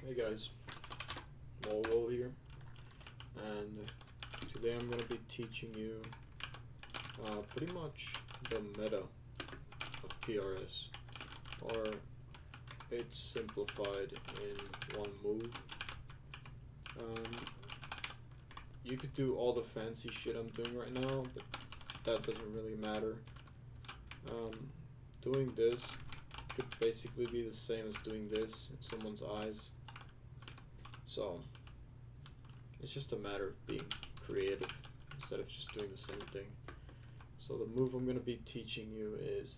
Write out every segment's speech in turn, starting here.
Hey guys, Hombolo here, and today I'm going to be teaching you pretty much the meta of PRS, or it's simplified in one move. You could do all the fancy shit I'm doing right now, but that doesn't really matter. Doing this could basically be the same as doing this in someone's eyes. So, it's just a matter of being creative instead of just doing the same thing. So the move I'm going to be teaching you is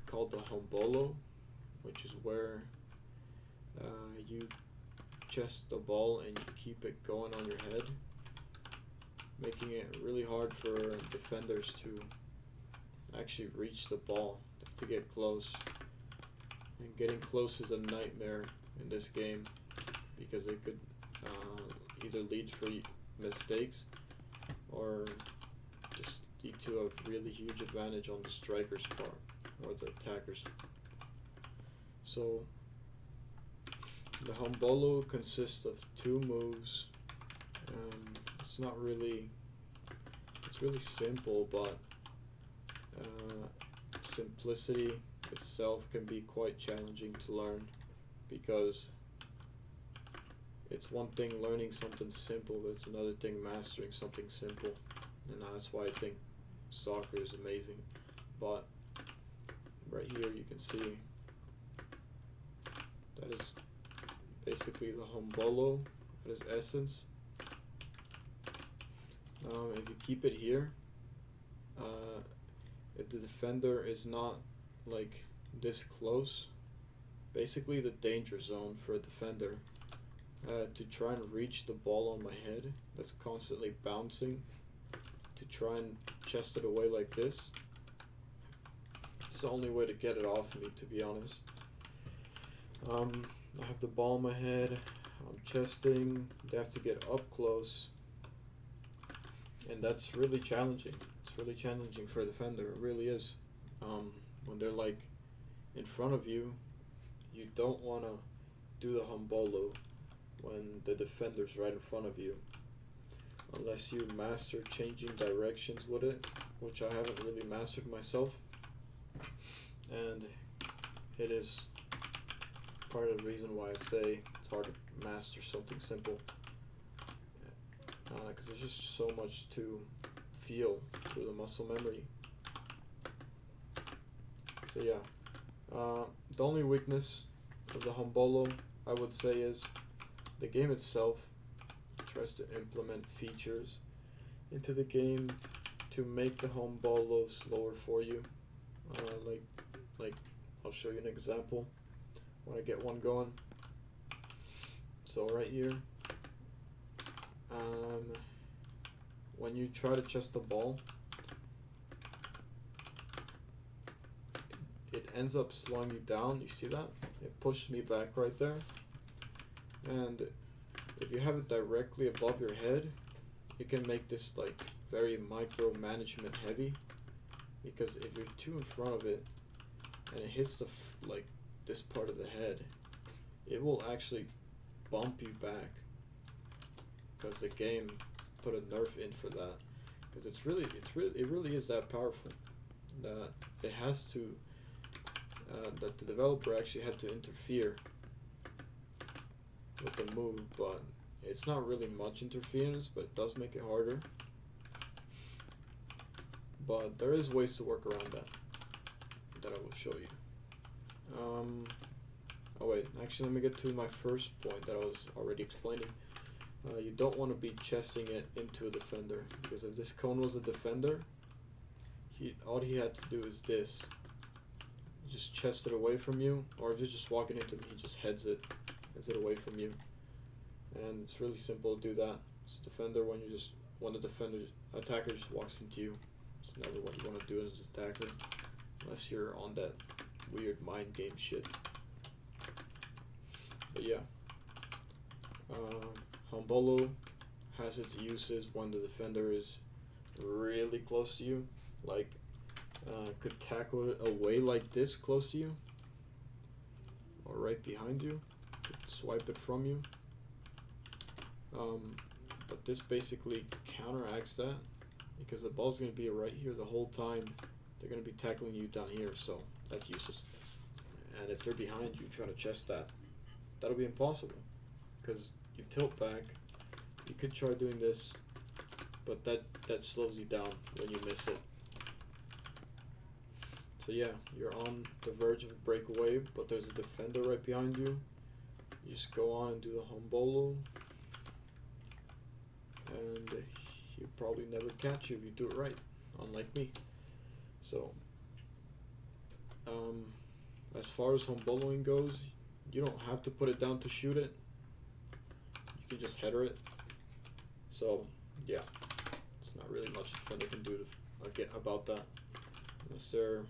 called the Hombolo, which is where you chest the ball and you keep it going on your head, making it really hard for defenders to actually reach the ball, to get close. And getting close is a nightmare in this game, because it could either lead for mistakes or just lead to a really huge advantage on the striker's part or the attacker's. So the Hombolo consists of two moves. It's really simple, but simplicity itself can be quite challenging to learn, because it's one thing learning something simple, but it's another thing mastering something simple. And that's why I think soccer is amazing. But right here you can see that is basically the Hombolo at its essence. If you keep it here, if the defender is not like this close, basically the danger zone for a defender, to try and reach the ball on my head that's constantly bouncing, to try and chest it away like this. It's the only way to get it off me, to be honest. I have the ball on my head, I'm chesting, they have to get up close, and that's really challenging. It's really challenging for a defender, it really is. When they're like in front of you, you don't want to do the Hombolo when the defender's right in front of you, unless you master changing directions with it, which I haven't really mastered myself, and it is part of the reason why I say it's hard to master something simple, because there's just so much to feel through the muscle memory. So yeah, the only weakness of the Hombolo, I would say, is the game itself tries to implement features into the game to make the Hombolo slower for you. Like I'll show you an example when I get one going. So right here, when you try to chest the ball, it ends up slowing you down. You see that? It pushed me back right there. And if you have it directly above your head, you can make this like very micromanagement heavy, because if you're too in front of it and it hits the like this part of the head, it will actually bump you back, because the game put a nerf in for that, because it really is that powerful that it has to that the developer actually had to interfere with the move. But it's not really much interference, but it does make it harder. But there is ways to work around that I will show you. Oh wait, actually let me get to my first point that I was already explaining. You don't want to be chesting it into a defender, because if this cone was a defender, all he had to do is this. Just chest it away from you, or if you're just walking into him, he just heads it away from you. And it's really simple to do that. As a defender, when the attacker just walks into you, it's never what you want to do as an attacker, unless you're on that weird mind game shit. But yeah, Hombolo has its uses when the defender is really close to you, like could tackle it away like this close to you, or right behind you. Could swipe it from you. But this basically counteracts that, because the ball's going to be right here the whole time. They're going to be tackling you down here, so that's useless. And if they're behind you, try to chest that. That'll be impossible, because you tilt back. You could try doing this, but that slows you down when you miss it. So yeah, you're on the verge of a breakaway, but there's a defender right behind you. You just go on and do the Hombolo, and he'll probably never catch you if you do it right, unlike me. So, as far as Homboloing goes, you don't have to put it down to shoot it. You can just header it. So, yeah, it's not really much the defender can do to get about that, unless they're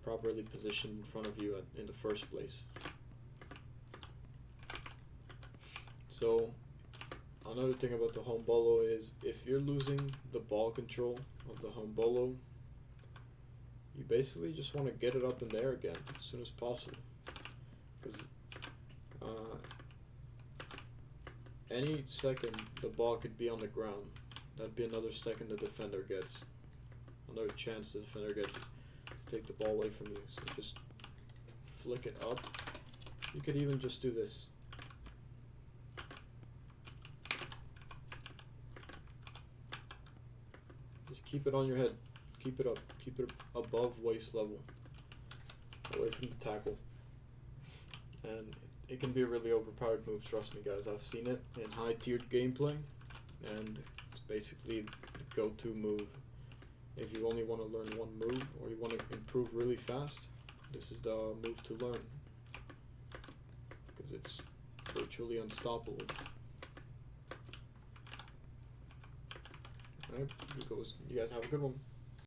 properly positioned in front of you in the first place. So, another thing about the Hombolo is, if you're losing the ball control of the Hombolo, you basically just want to get it up in the air again as soon as possible, because any second the ball could be on the ground. That'd be another second the defender gets, another chance the defender gets to take the ball away from you. So just flick it up. You could even just do this. Just keep it on your head. Keep it up. Keep it above waist level, away from the tackle. And it can be a really overpowered move, trust me guys. I've seen it in high-tiered gameplay, and it's basically the go-to move. If you only want to learn one move, or you want to improve really fast, this is the move to learn, because it's virtually unstoppable. Alright, you guys have a good one.